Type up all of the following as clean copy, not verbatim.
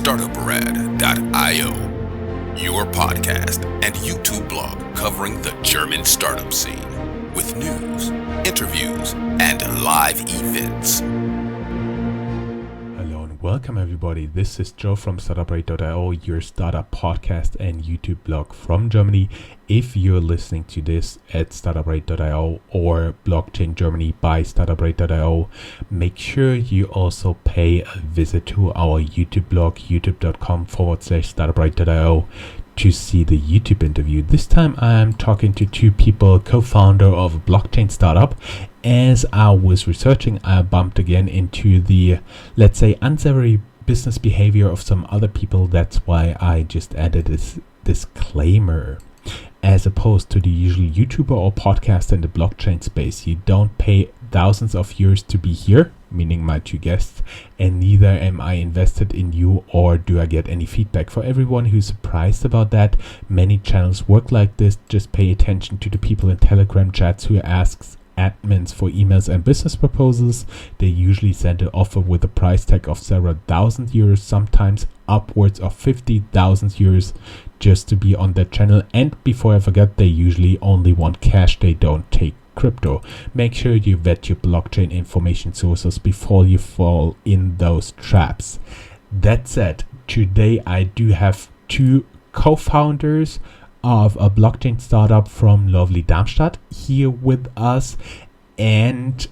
Startuprad.io, your podcast and YouTube blog covering the German startup scene with news, interviews, and live events. Welcome everybody, this is Joe from Startuprad.io, your startup podcast and YouTube blog from Germany. If you're listening to this at Startuprad.io or Blockchain Germany by Startuprad.io, make sure you also pay a visit to our YouTube blog, youtube.com/Startuprad.io, to see the YouTube interview. This time I'm talking to two people, co-founder of a blockchain startup. As I was researching, I bumped again into the, let's say, unsavory business behavior of some other people. That's why I just added this disclaimer. As opposed to the usual YouTuber or podcaster in the blockchain space, you don't pay thousands of euros to be here, meaning my two guests, and neither am I invested in you or do I get any feedback. For everyone who's surprised about that, many channels work like this. Just pay attention to the people in Telegram chats who asks admins for emails and business proposals. They usually send an offer with a price tag of several thousand euros, sometimes upwards of 50,000 euros, just to be on that channel. And before I forget, they usually only want cash, they don't take crypto. Make sure you vet your blockchain information sources before you fall in those traps. That said, today I do have two co-founders of a blockchain startup from lovely Darmstadt here with us, and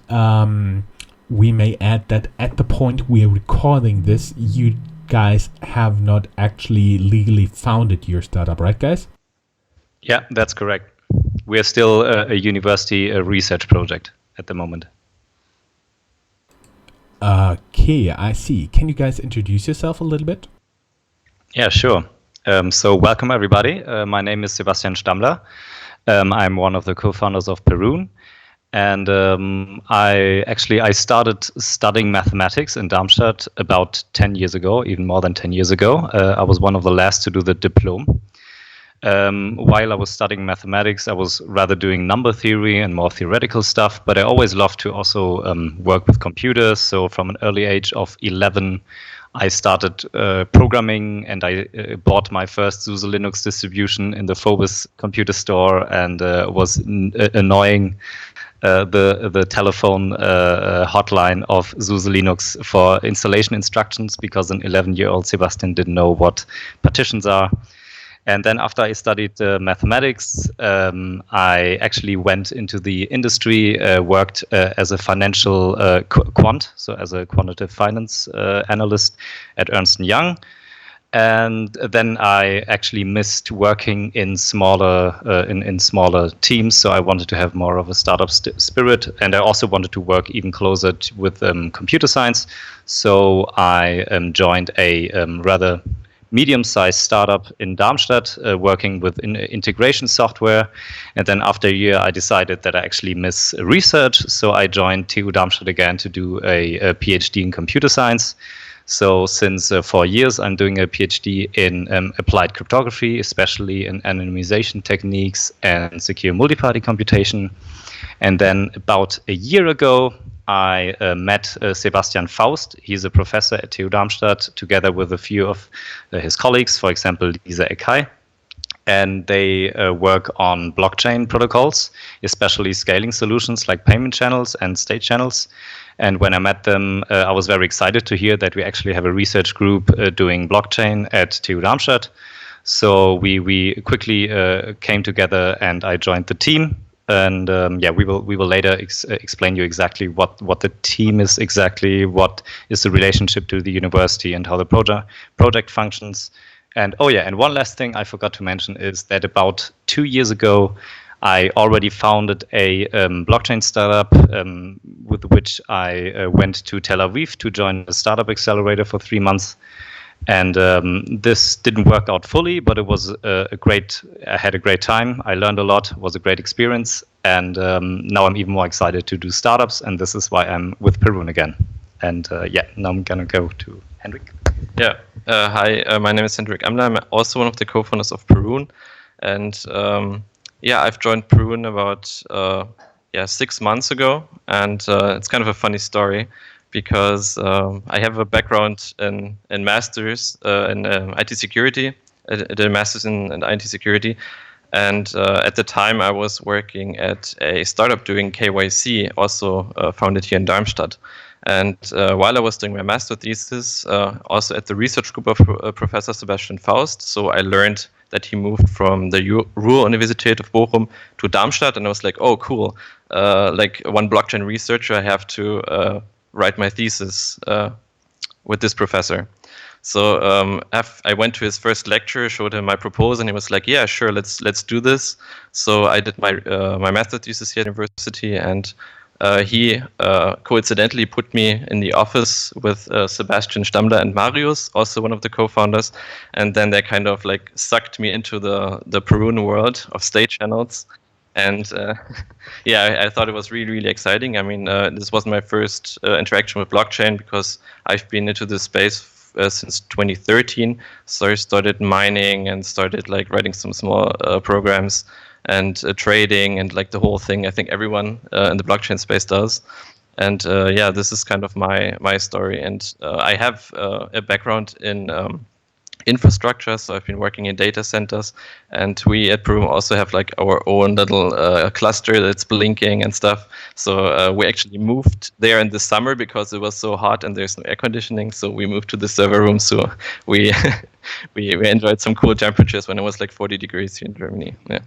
we may add that at the point we are recording this, you guys have not actually legally founded your startup, right guys? Yeah, that's correct. We are still a university research project at the moment. Okay, I see. Can you guys introduce yourself a little bit? Yeah, sure. So welcome everybody. My name is Sebastian Stammler. I'm one of the co-founders of Perun. And I started studying mathematics in Darmstadt about 10 years ago, even more than 10 years ago. I was one of the last to do the diploma. While I was studying mathematics, I was rather doing number theory and more theoretical stuff, but I always loved to also work with computers. So from an early age of 11, I started programming, and I bought my first SUSE Linux distribution in the Phobos computer store, and was annoying the telephone hotline of SUSE Linux for installation instructions, because an 11-year-old Sebastian didn't know what partitions are. And then after I studied mathematics, I actually went into the industry, worked as a financial quant, so as a quantitative finance analyst at Ernst & Young. And then I actually missed working in smaller smaller teams, so I wanted to have more of a startup spirit, and I also wanted to work even closer with computer science. So I joined a rather medium-sized startup in Darmstadt, working with integration software. And then after a year, I decided that I actually miss research. So I joined TU Darmstadt again to do a PhD in computer science. So since 4 years, I'm doing a PhD in applied cryptography, especially in anonymization techniques and secure multi-party computation. And then about a year ago, I met Sebastian Faust. He's a professor at TU Darmstadt, together with a few of his colleagues, for example, Lisa Ekai. And they work on blockchain protocols, especially scaling solutions like payment channels and state channels. And when I met them, I was very excited to hear that we actually have a research group doing blockchain at TU Darmstadt. So we quickly came together, and I joined the team. And we will later explain you exactly what the team is exactly, what is the relationship to the university, and how the project functions. And and one last thing I forgot to mention is that about 2 years ago, I already founded a blockchain startup with which I went to Tel Aviv to join the startup accelerator for 3 months. And this didn't work out fully, but it was I had a great time. I learned a lot. It was a great experience. And now I'm even more excited to do startups. And this is why I'm with Perun again. And now I'm going to go to Hendrik. Yeah. Hi, my name is Centric. I'm also one of the co-founders of Perun. And I've joined Perun about 6 months ago. And it's kind of a funny story. because I have a background in masters in IT security. I did a master's in IT security, and at the time I was working at a startup doing KYC, also founded here in Darmstadt. And while I was doing my master thesis, also at the research group of Professor Sebastian Faust, so I learned that he moved from the Ruhr-Universität of Bochum to Darmstadt, and I was like, oh, cool. Like one blockchain researcher, I have to write my thesis with this professor. So I went to his first lecture, showed him my proposal, and he was like, "Yeah, sure, let's do this." So I did my master thesis here at university, and he coincidentally put me in the office with Sebastian Stammler and Marius, also one of the co-founders, and then they kind of like sucked me into the Perun world of state channels. And yeah, I thought it was really, really exciting. I mean, this was my first interaction with blockchain because I've been into this space since 2013. So I started mining and started like writing some small programs and trading and like the whole thing. I think everyone in the blockchain space does. And yeah, this is kind of my story. And I have a background in infrastructure, so I've been working in data centers, and we at Perun also have like our own little cluster that's blinking and stuff. So we actually moved there in the summer because it was so hot and there's no air conditioning, so we moved to the server room. So we we enjoyed some cool temperatures when it was like 40 degrees here in Germany. Yeah.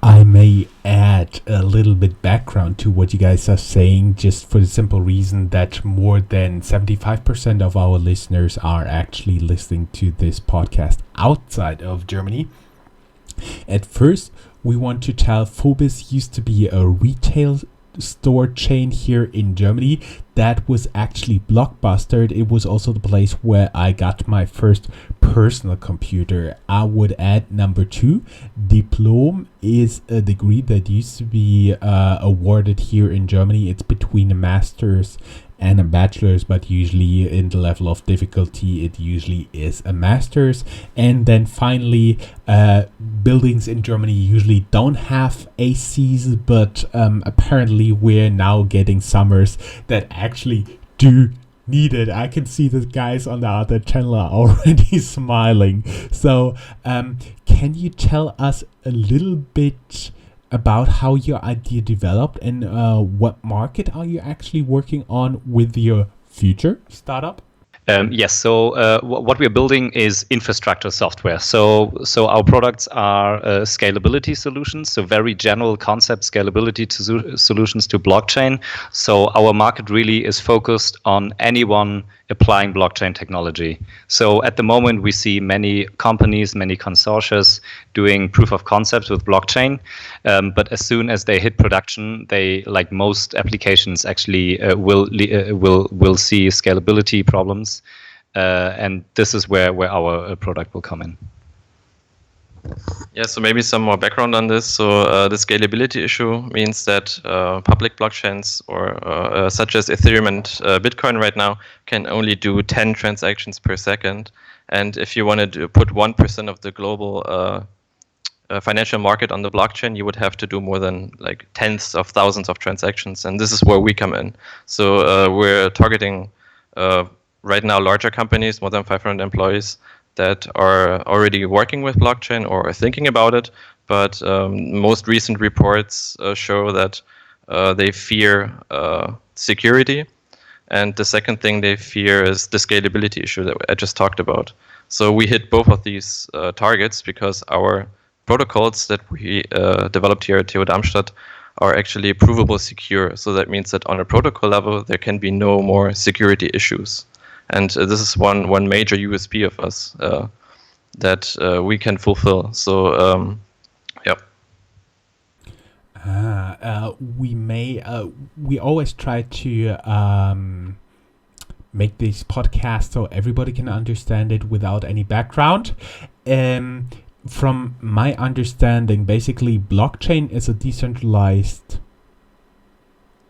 I may add a little bit background to what you guys are saying, just for the simple reason that more than 75% of our listeners are actually listening to this podcast outside of Germany. At first, we want to tell Phobis used to be a retail store chain here in Germany that was actually blockbustered. It was also the place where I got my first personal computer. I would add number 2. Diplom is a degree that used to be awarded here in Germany. It's between a master's and a bachelor's, but usually in the level of difficulty it usually is a master's. And then finally, buildings in Germany usually don't have ACs, but apparently we're now getting summers that actually do need it. I can see the guys on the other channel are already smiling. So can you tell us a little bit about how your idea developed and what market are you actually working on with your future startup? Yes. So what we're building is infrastructure software. So our products are scalability solutions. So very general concept scalability solutions to blockchain. So our market really is focused on anyone applying blockchain technology. So at the moment we see many companies, many consortia doing proof of concepts with blockchain. But as soon as they hit production, they, like most applications, actually will see scalability problems. And this is where our product will come in. Yeah, so maybe some more background on this. So the scalability issue means that public blockchains or such as Ethereum and Bitcoin right now can only do 10 transactions per second. And if you wanted to put 1% of the global financial market on the blockchain, you would have to do more than like tens of thousands of transactions. And this is where we come in. So we're targeting right now larger companies, more than 500 employees, that are already working with blockchain or are thinking about it. But most recent reports show that they fear security. And the second thing they fear is the scalability issue that I just talked about. So we hit both of these targets because our protocols that we developed here at TU Darmstadt are actually provable secure. So that means that on a protocol level, there can be no more security issues. And this is one major USP of us that we can fulfill. So, yeah. We always try to make this podcast so everybody can understand it without any background. From my understanding, basically, blockchain is a decentralized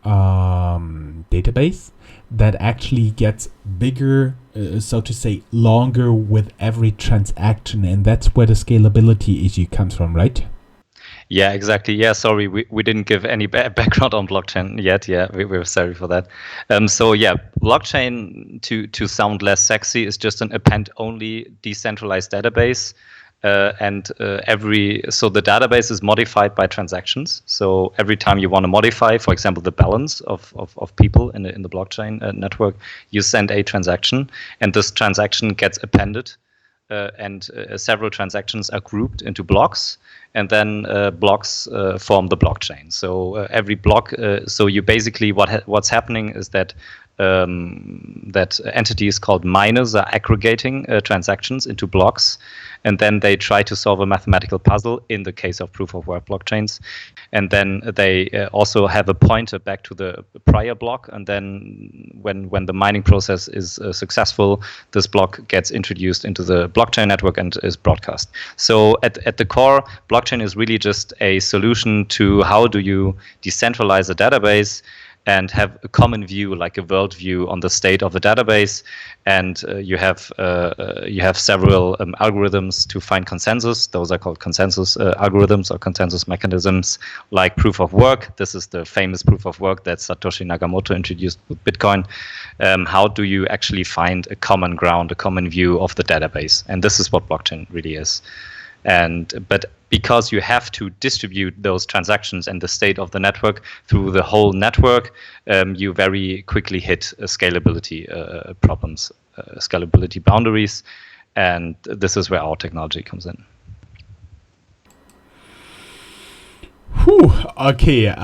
database that actually gets bigger, so to say, longer with every transaction, and that's where the scalability issue comes from, right? Yeah, exactly. Yeah, sorry, we didn't give any background on blockchain yet. Yeah, we're sorry for that. So yeah, blockchain to sound less sexy is just an append-only decentralized database, and so the database is modified by transactions. So every time you want to modify, for example, the balance of people in the blockchain network, you send a transaction, and this transaction gets appended and several transactions are grouped into blocks, and then blocks form the blockchain. So every block, so you basically what's happening is that that entities called miners are aggregating transactions into blocks, and then they try to solve a mathematical puzzle in the case of proof of work blockchains, and then they also have a pointer back to the prior block, and then when the mining process is successful, this block gets introduced into the blockchain network and is broadcast. So at the core, blockchain is really just a solution to how do you decentralize a database and have a common view, like a world view on the state of the database, and you have several algorithms to find consensus. Those are called consensus algorithms or consensus mechanisms, like proof of work. This is the famous proof of work that Satoshi Nakamoto introduced with Bitcoin. How do you actually find a common ground, a common view of the database? And this is what blockchain really is. But because you have to distribute those transactions and the state of the network through the whole network, you very quickly hit scalability problems, scalability boundaries, and this is where our technology comes in. Whew, okay,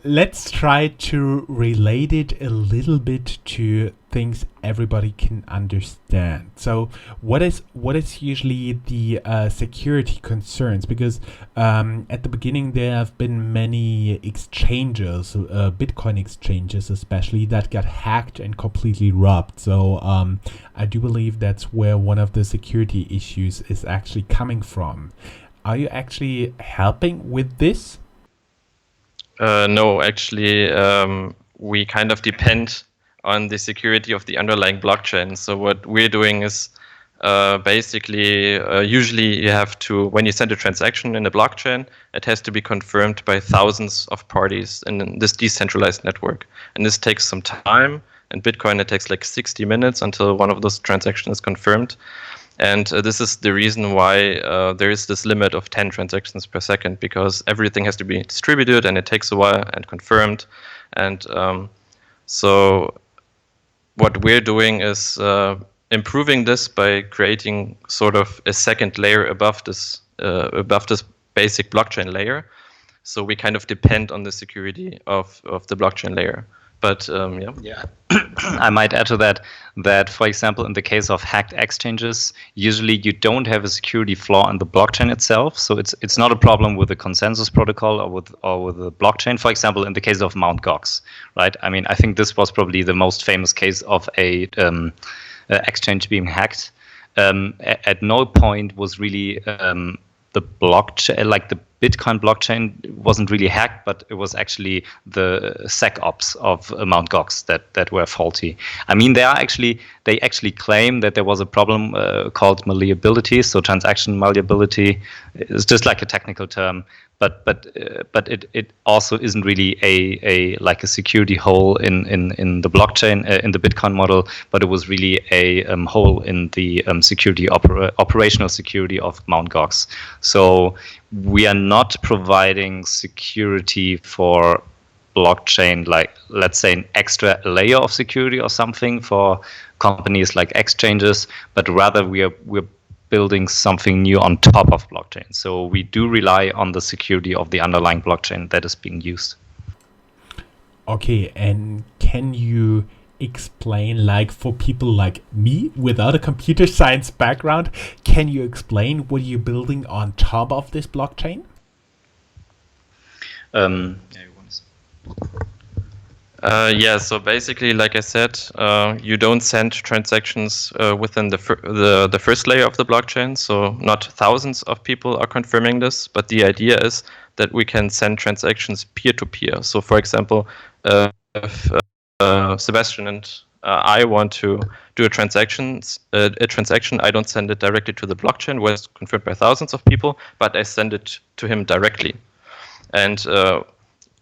let's try to relate it a little bit to things everybody can understand. So what is usually the security concerns? Because at the beginning there have been many exchanges, Bitcoin exchanges especially, that got hacked and completely robbed. So I do believe that's where one of the security issues is actually coming from. Are you actually helping with this? No, actually, we kind of depend on the security of the underlying blockchain. So what we're doing is basically, usually you have to, when you send a transaction in a blockchain, it has to be confirmed by thousands of parties in this decentralized network. And this takes some time. In Bitcoin, it takes like 60 minutes until one of those transactions is confirmed. And this is the reason why there is this limit of 10 transactions per second, because everything has to be distributed and it takes a while and confirmed. And so what we're doing is improving this by creating sort of a second layer above this basic blockchain layer. So we kind of depend on the security of the blockchain layer. But yeah, I might add to that, for example, in the case of hacked exchanges, usually you don't have a security flaw in the blockchain itself. So it's not a problem with the consensus protocol or with the blockchain. For example, in the case of Mt. Gox, right? I mean, I think this was probably the most famous case of a exchange being hacked. At no point was really the blockchain, like the Bitcoin blockchain, wasn't really hacked, but it was actually the SecOps of Mt. Gox that were faulty. I mean, they actually claim that there was a problem called malleability. So transaction malleability is just like a technical term, but it also isn't really a like a security hole in the blockchain in the Bitcoin model, but it was really a hole in the security operational security of Mt. Gox. So we are not providing security for blockchain, like let's say an extra layer of security or something for companies like exchanges, but rather we're building something new on top of blockchain. So we do rely on the security of the underlying blockchain that is being used. Okay, and can you explain, like for people like me without a computer science background, can you explain what you're building on top of this blockchain? Yeah, so basically, like I said, you don't send transactions within the first layer of the blockchain. So not thousands of people are confirming this, but the idea is that we can send transactions peer-to-peer. So for example, if Sebastian and I want to do a transaction, I don't send it directly to the blockchain where it's confirmed by thousands of people, but I send it to him directly. And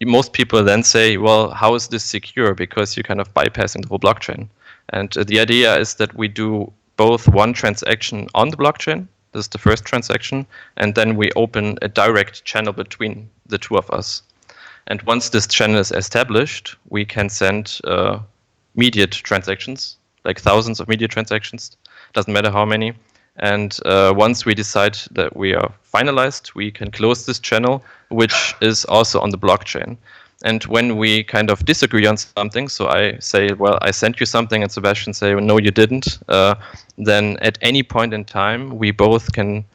most people then say, well, how is this secure? Because you're kind of bypassing the whole blockchain. And the idea is that we do both one transaction on the blockchain. This is the first transaction. And then we open a direct channel between the two of us. And once this channel is established, we can send immediate transactions, like thousands of immediate transactions, doesn't matter how many. And once we decide that we are finalized, we can close this channel, which is also on the blockchain. And when we kind of disagree on something, so I say, well, I sent you something, and Sebastian say, well, no, you didn't, then at any point in time, we both can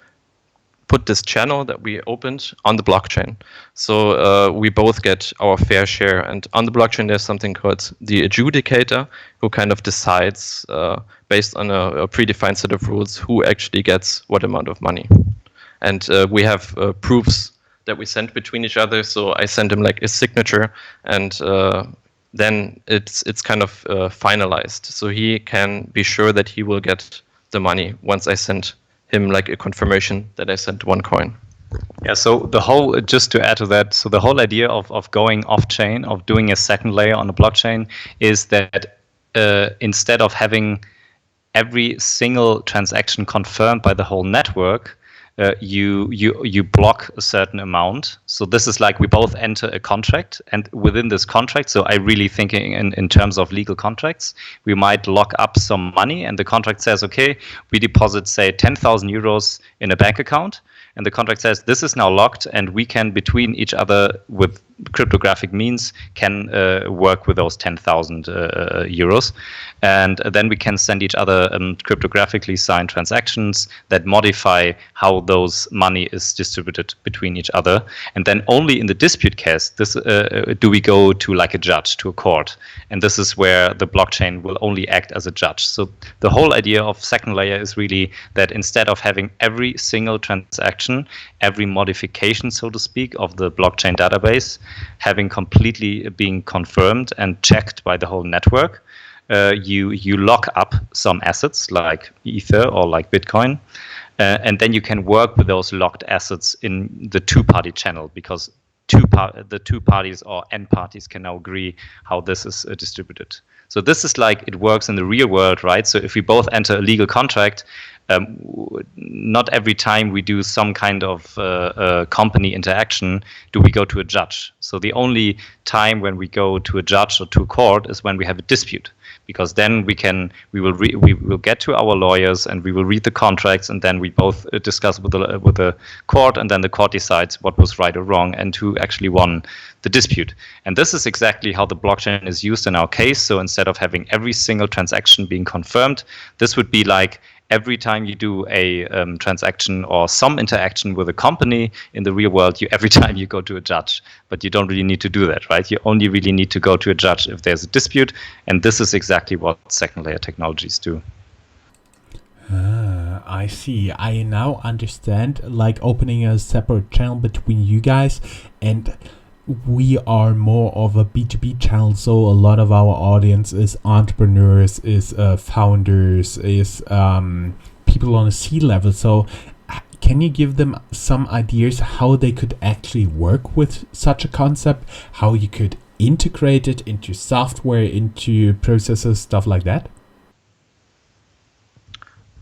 put this channel that we opened on the blockchain. So we both get our fair share. And on the blockchain, there's something called the adjudicator, who kind of decides based on a predefined set of rules who actually gets what amount of money. And we have proofs that we send between each other. So I send him like a signature, and then it's kind of finalized. So he can be sure that he will get the money once I send him like a confirmation that I sent one coin. Yeah, so just to add to that, so the whole idea of going off-chain, of doing a second layer on the blockchain, is that instead of having every single transaction confirmed by the whole network, you block a certain amount. So this is like we both enter a contract, and within this contract, so I really thinking in terms of legal contracts, we might lock up some money, and the contract says, okay, we deposit say 10,000 euros in a bank account, and the contract says this is now locked, and we can between each other with cryptographic means can work with those 10,000 euros, and then we can send each other cryptographically signed transactions that modify how those money is distributed between each other. And then only in the dispute case this do we go to like a judge, to a court, and this is where the blockchain will only act as a judge. So the whole idea of second layer is really that instead of having every single transaction, every modification, so to speak, of the blockchain database having completely being confirmed and checked by the whole network, you lock up some assets like Ether or like Bitcoin, and then you can work with those locked assets in the two-party channel, because the two parties or n parties can now agree how this is distributed. So this is like it works in the real world, right? So if we both enter a legal contract, not every time we do some kind of company interaction do we go to a judge. So the only time when we go to a judge or to a court is when we have a dispute, because then we will get to our lawyers and we will read the contracts, and then we both discuss with the court, and then the court decides what was right or wrong and who actually won the dispute. And this is exactly how the blockchain is used in our case. So instead of having every single transaction being confirmed, this would be like every time you do a transaction or some interaction with a company in the real world, every time you go to a judge. But you don't really need to do that, right? You only really need to go to a judge if there's a dispute. And this is exactly what second layer technologies do. I see. I now understand, like opening a separate channel between you guys, and we are more of a B2B channel, so a lot of our audience is entrepreneurs, is founders, is people on a C-level. So can you give them some ideas how they could actually work with such a concept, how you could integrate it into software, into processes, stuff like that?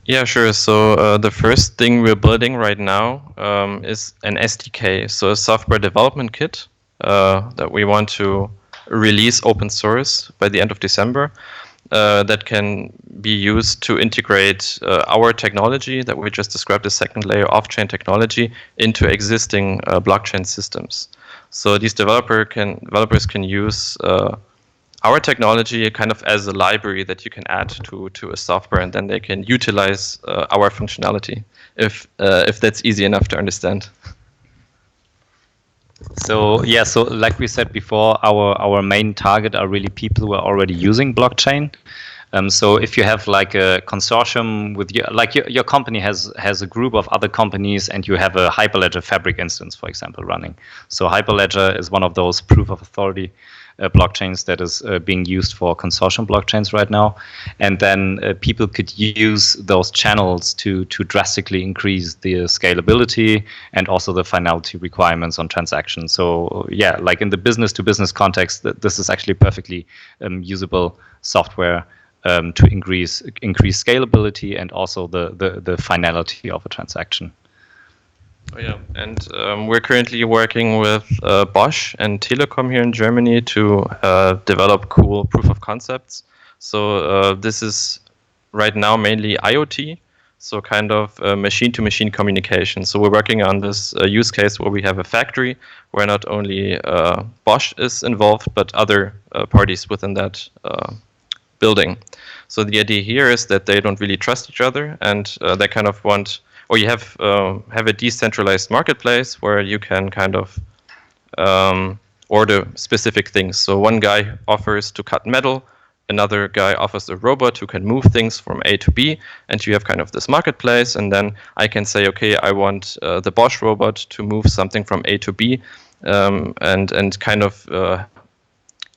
Yeah, sure. So the first thing we're building right now is an SDK, so a software development kit that we want to release open source by the end of December, that can be used to integrate our technology that we just described as second layer off-chain technology into existing blockchain systems. So these developers can use our technology kind of as a library that you can add to a software, and then they can utilize our functionality, if that's easy enough to understand. So yeah, so like we said before, our main target are really people who are already using blockchain. So if you have like a consortium with your company has a group of other companies, and you have a Hyperledger Fabric instance, for example, running. So Hyperledger is one of those proof of authority blockchains that is being used for consortium blockchains right now, and then people could use those channels to drastically increase the scalability and also the finality requirements on transactions. So yeah, like in the business to business context, this is actually perfectly usable software to increase scalability and also the finality of a transaction. Oh, yeah, and we're currently working with Bosch and Telekom here in Germany to develop cool proof of concepts. So this is right now mainly IoT, so kind of machine-to-machine communication. So we're working on this use case where we have a factory where not only Bosch is involved, but other parties within that building. So the idea here is that they don't really trust each other, and they kind of want, or you have a decentralized marketplace where you can kind of order specific things. So one guy offers to cut metal, another guy offers a robot who can move things from A to B, and you have kind of this marketplace, and then I can say, okay, I want the Bosch robot to move something from A to B, and kind of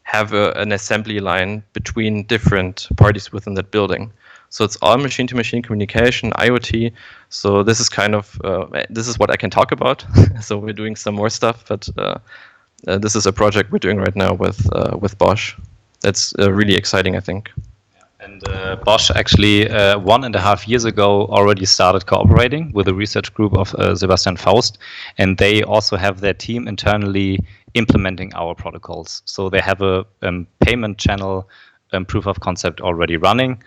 have an assembly line between different parties within that building. So it's all machine-to-machine communication, IoT. So this is kind of this is what I can talk about. So we're doing some more stuff, but this is a project we're doing right now with Bosch. That's really exciting, I think. And Bosch actually 1.5 years ago already started cooperating with a research group of Sebastian Faust, and they also have their team internally implementing our protocols. So they have a payment channel proof of concept already running.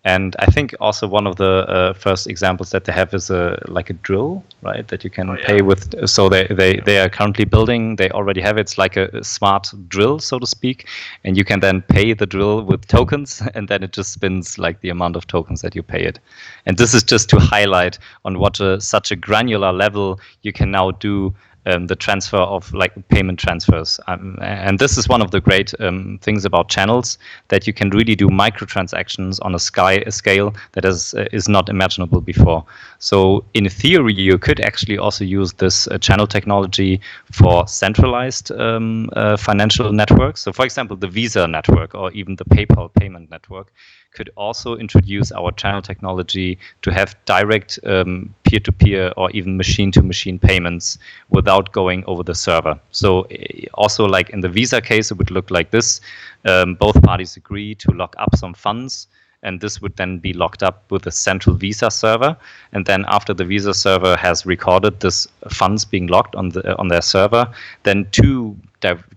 And I think also one of the first examples that they have is like a drill, right? That you can pay with. So they are currently building. They already have it's like a smart drill, so to speak, and you can then pay the drill with tokens, and then it just spins like the amount of tokens that you pay it. And this is just to highlight on what such a granular level you can now do. The transfer of like payment transfers. And this is one of the great things about channels, that you can really do microtransactions on a scale that is not imaginable before. So in theory, you could actually also use this channel technology for centralized financial networks. So for example, the Visa network or even the PayPal payment network could also introduce our channel technology to have direct peer-to-peer or even machine-to-machine payments without going over the server. So also like in the Visa case, it would look like this. Both parties agree to lock up some funds, and this would then be locked up with a central Visa server. And then after the Visa server has recorded this funds being locked on their server, then two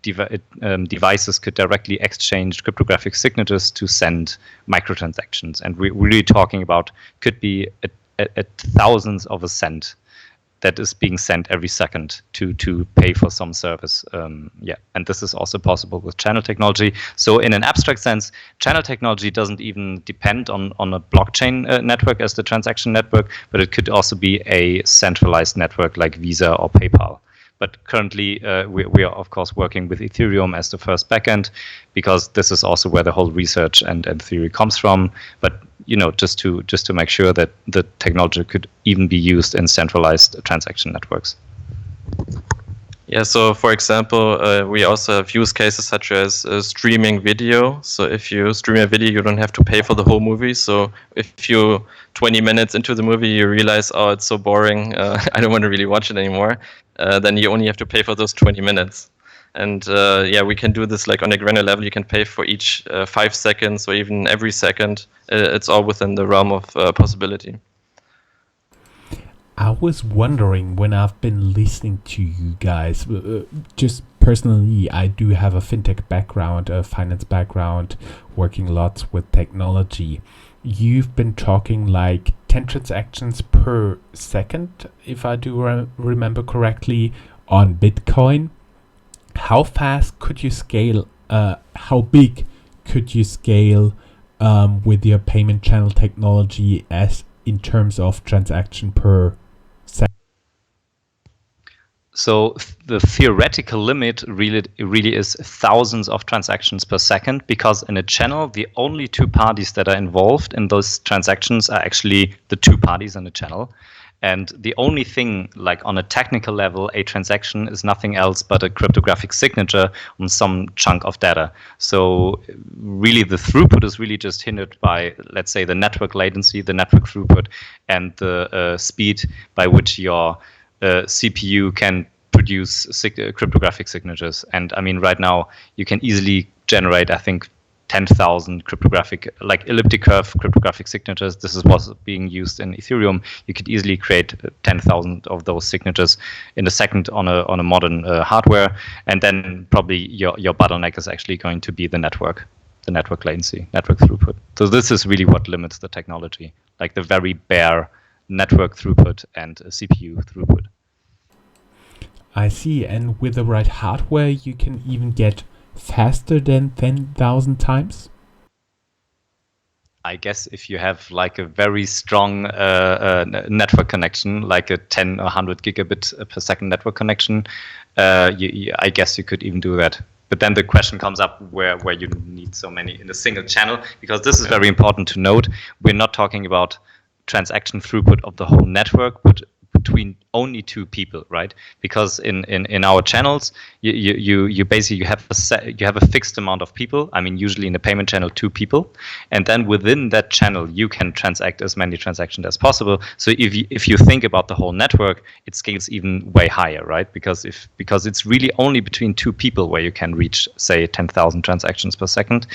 devices could directly exchange cryptographic signatures to send microtransactions. And we're really talking about could be at thousands of a cent that is being sent every second to pay for some service. And this is also possible with channel technology. So in an abstract sense, channel technology doesn't even depend on a blockchain network as the transaction network, but it could also be a centralized network like Visa or PayPal. But currently, we are, of course, working with Ethereum as the first backend, because this is also where the whole research and theory comes from. But just to make sure that the technology could even be used in centralized transaction networks. Yeah, so for example, we also have use cases such as streaming video. So if you stream a video, you don't have to pay for the whole movie. So if you 20 minutes into the movie, you realize, oh, it's so boring, I don't want to really watch it anymore, then you only have to pay for those 20 minutes. And we can do this like on a granular level. You can pay for each 5 seconds or even every second. It's all within the realm of possibility. I was wondering, when I've been listening to you guys, just personally, I do have a fintech background, a finance background, working lots with technology. You've been talking like 10 transactions per second, if I do remember correctly, on Bitcoin. How fast could you scale? How big could you scale with your payment channel technology as in terms of transaction per second? So the theoretical limit really is thousands of transactions per second, because in a channel, the only two parties that are involved in those transactions are actually the two parties in the channel. And the only thing, like on a technical level, a transaction is nothing else but a cryptographic signature on some chunk of data. So really the throughput is really just hindered by, let's say, the network latency, the network throughput, and the speed by which your CPU can produce cryptographic signatures. And I mean, right now you can easily generate, I think, 10,000 cryptographic, like elliptic curve cryptographic signatures. This is what's being used in Ethereum. You could easily create 10,000 of those signatures in a second on a modern hardware. And then probably your bottleneck is actually going to be the network latency, network throughput. So this is really what limits the technology, like the very bare network throughput and CPU throughput. I see. And with the right hardware, you can even get faster than 10,000 times? I guess if you have like a very strong network connection, like a 10 or 100 gigabit per second network connection, I guess you could even do that. But then the question comes up where you need so many in a single channel, because this is very important to note. We're not talking about transaction throughput of the whole network, but between only two people, right? Because in our channels, you basically have a fixed amount of people. I mean, usually in a payment channel, 2 people, and then within that channel, you can transact as many transactions as possible. So if you think about the whole network, it scales even way higher, right? Because it's really only between 2 people where you can reach, say, 10,000 transactions per second,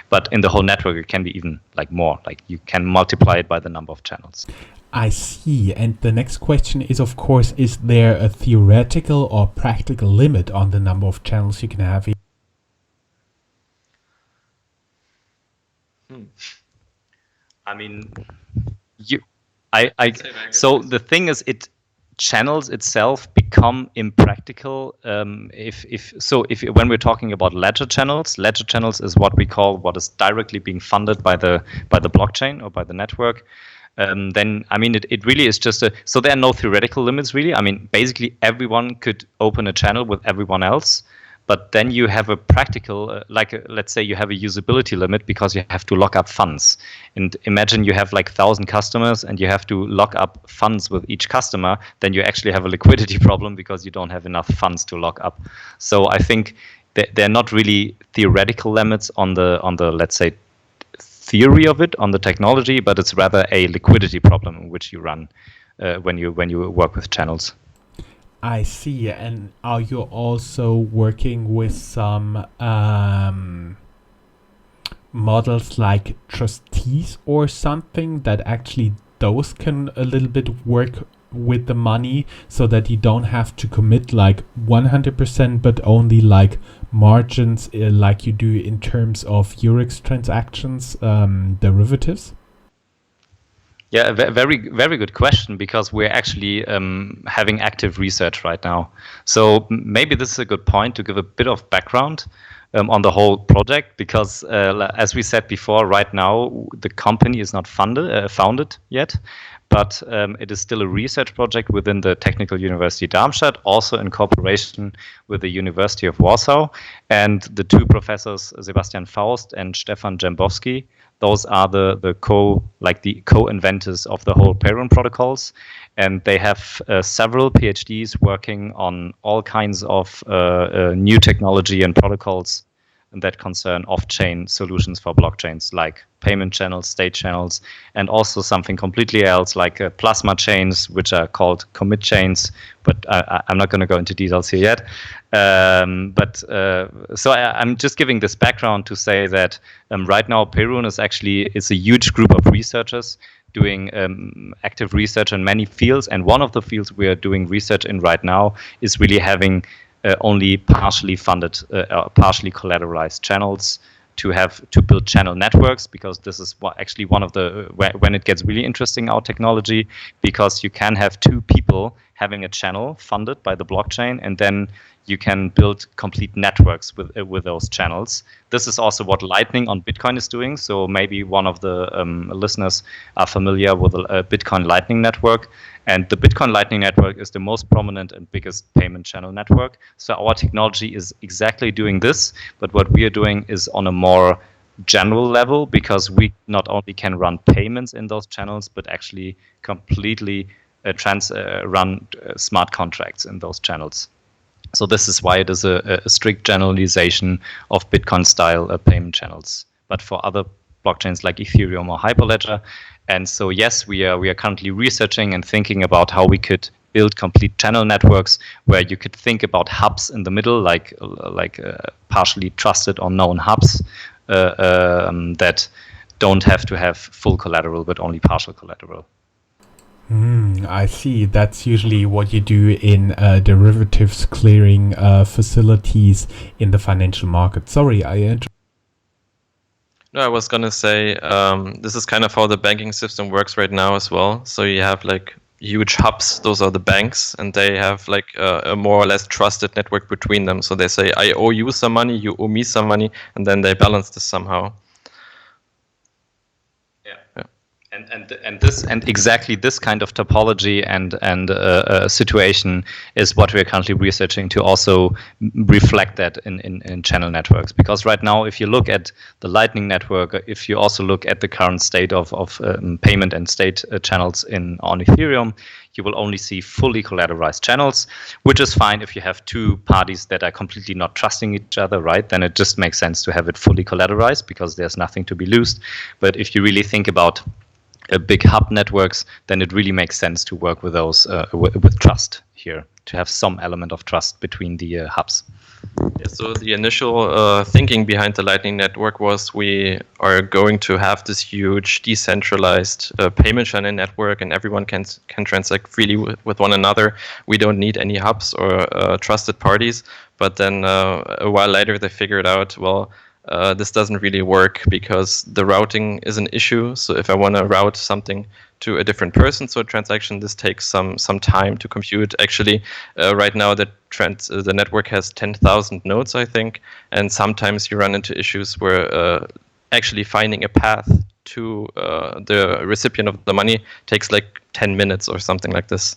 but in the whole network, it can be even like more. Like you can multiply it by the number of channels. I see. And the next question is, of course, is there a theoretical or practical limit on the number of channels you can have? I mean, so the thing is, channels itself become impractical if when we're talking about ledger channels is what is directly being funded by the blockchain or by the network. Then I mean it really is just so there are no theoretical limits really. I mean basically everyone could open a channel with everyone else, but then you have a practical let's say you have a usability limit because you have to lock up funds. And imagine you have like 1,000 customers and you have to lock up funds with each customer, then you actually have a liquidity problem because you don't have enough funds to lock up. So I think they're not really theoretical limits on the let's say theory of it, on the technology, but it's rather a liquidity problem which you run when you work with channels. I see. And are you also working with some models like trustees or something that actually those can a little bit work with the money so that you don't have to commit like 100% but only like margins like you do in terms of Eurex transactions derivatives? Yeah, very, very good question, because we're actually having active research right now. So maybe this is a good point to give a bit of background on the whole project, because as we said before, right now the company is not founded yet, but it is still a research project within the Technical University Darmstadt, also in cooperation with the University of Warsaw. And the 2 professors, Sebastian Faust and Stefan Jambowski, those are the co-inventors of the whole Perun protocols. And they have several PhDs working on all kinds of new technology and protocols that concern off-chain solutions for blockchains, like payment channels, state channels, and also something completely else like plasma chains, which are called commit chains. But I'm not going to go into details here yet. So I'm just giving this background to say that right now Perun is a huge group of researchers doing active research in many fields, and one of the fields we are doing research in right now is really having only partially funded, partially collateralized channels to build channel networks, because this is actually one of the when it gets really interesting, our technology, because you can have 2 people having a channel funded by the blockchain, and then you can build complete networks with those channels. This is also what Lightning on Bitcoin is doing. So maybe one of the listeners are familiar with a Bitcoin Lightning network. And the Bitcoin Lightning network is the most prominent and biggest payment channel network. So our technology is exactly doing this, but what we are doing is on a more general level, because we not only can run payments in those channels, but actually completely run smart contracts in those channels. So this is why it is a strict generalization of Bitcoin-style payment channels. But for other blockchains like Ethereum or Hyperledger, and so yes, we are currently researching and thinking about how we could build complete channel networks where you could think about hubs in the middle, like partially trusted or known hubs that don't have to have full collateral, but only partial collateral. I see. That's usually what you do in derivatives clearing facilities in the financial market. Sorry, No, I was going to say this is kind of how the banking system works right now as well. So you have like huge hubs, those are the banks, and they have like a more or less trusted network between them. So they say, I owe you some money, you owe me some money, and then they balance this somehow. Yeah. And exactly this kind of topology and situation is what we're currently researching to also reflect that in channel networks. Because right now, if you look at the Lightning network, if you also look at the current state of payment and state channels on Ethereum, you will only see fully collateralized channels, which is fine if you have two parties that are completely not trusting each other, right? Then it just makes sense to have it fully collateralized because there's nothing to be lost. But if you really think about big hub networks, then it really makes sense to work with those with trust here, to have some element of trust between the hubs. Yeah, so the initial thinking behind the Lightning Network was we are going to have this huge decentralized payment channel network, and everyone can transact freely with one another. We don't need any hubs or trusted parties. But then a while later, they figured out, well, this doesn't really work because the routing is an issue. So if I want to route something to a different person, so a transaction, this takes some time to compute. Actually, right now the network has 10,000 nodes, I think, and sometimes you run into issues where actually finding a path to the recipient of the money takes like 10 minutes or something like this.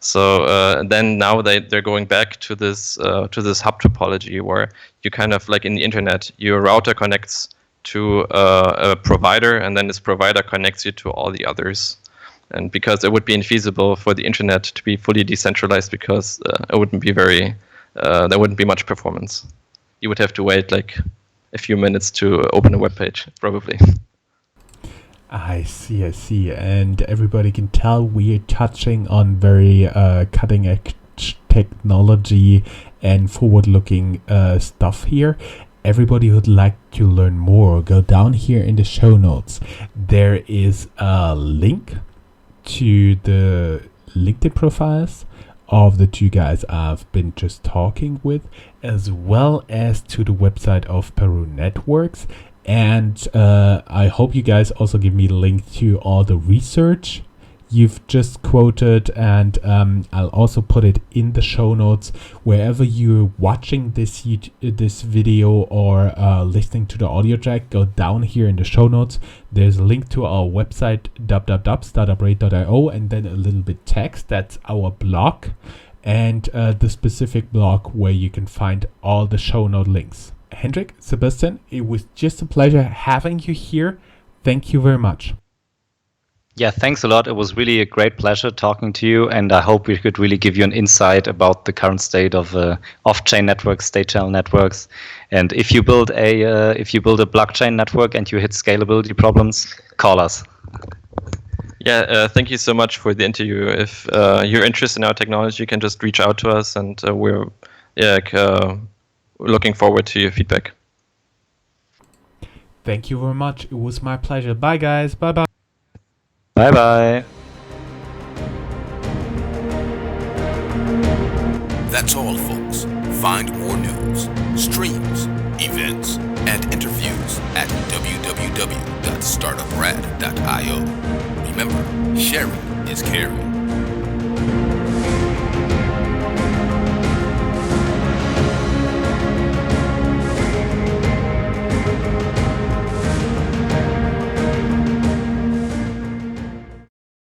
So then now they're going back to this hub topology where you kind of like in the internet, your router connects to a provider, and then this provider connects you to all the others. And because it would be infeasible for the internet to be fully decentralized, because it wouldn't be there wouldn't be much performance. You would have to wait like a few minutes to open a web page, probably. I see. And everybody can tell we're touching on very cutting edge technology and forward-looking stuff here. Everybody who'd like to learn more, go down here in the show notes. There is a link to the LinkedIn profiles of the two guys I've been just talking with, as well as to the website of Perun Networks. And I hope you guys also give me the link to all the research you've just quoted, and I'll also put it in the show notes wherever you're watching this video or listening to the audio track. Go down here in the show notes. There's a link to our website Startuprad.io, and then a little bit text. That's our blog, and the specific blog where you can find all the show note links. Hendrik, Sebastian, it was just a pleasure having you here. Thank you very much. Yeah, thanks a lot. It was really a great pleasure talking to you, and I hope we could really give you an insight about the current state of off-chain networks, state channel networks. And if you build a blockchain network and you hit scalability problems, call us. Yeah, thank you so much for the interview. If you're interested in our technology, you can just reach out to us, and we're looking forward to your feedback. Thank you very much. It was my pleasure. Bye, guys. Bye-bye. Bye-bye. That's all, folks. Find more news, streams, events, and interviews at www.startuprad.io. Remember, sharing is caring.